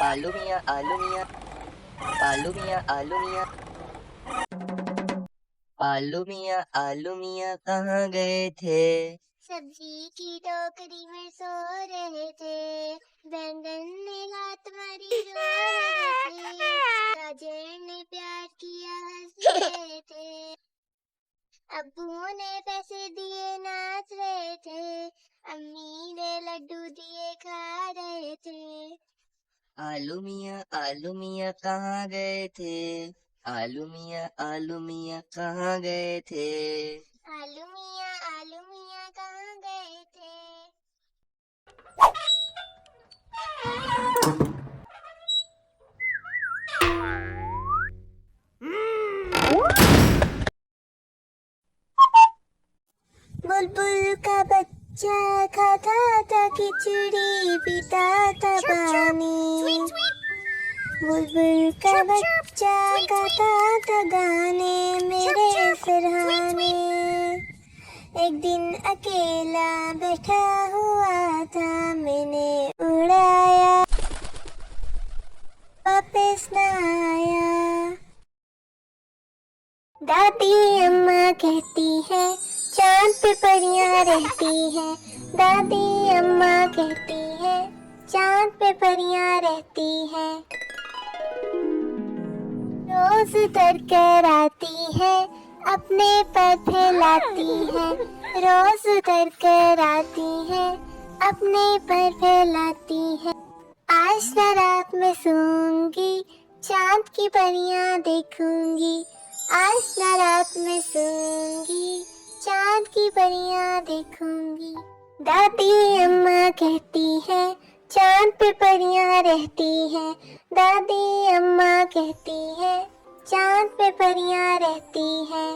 आलू मियाँ आलू मियाँ आलू मियाँ आलू मियाँ आलू मियाँ आलू मियाँ कहाँ गए थे। सब्जी की टोकरी में सो रहे थे, बैंगन ने लात मारी रो रहे थे, गाजर ने प्यार किया हंस रहे थे, अब्बू ने पैसे दिए नाच रहे थे, अम्मी ने लड्डू दिए खा रहे थे। आलू मियाँ कहाँ गए थे। आलू मियाँ कहाँ गए थे। आलू मियाँ कहाँ गए थे। बुलबुल का बच्चा खाता था खिचड़ी पीता था पानी। बुलबुल का बच्चा गाता था गाने मेरे सिरहाने। एक दिन अकेला बैठा हुआ था, मैंने उड़ाया वापस न आया। दादी अम्मा कहती है चांद पे परियां रहती है। दादी अम्मा कहती है चांद पे परियां रहती है। रोज उतर कर आती है, अपने पर फैलाती है। रोज उतर कर आती है, अपने पर फैलाती है। आज न रात में सोऊंगी, चांद की परियां देखूंगी। आज न रात में सोऊंगी, चांद की परियां देखूंगी। दादी अम्मा कहती है चांद पे परियां रहती है। दादी अम्मा कहती है चांद पे परियां रहती है।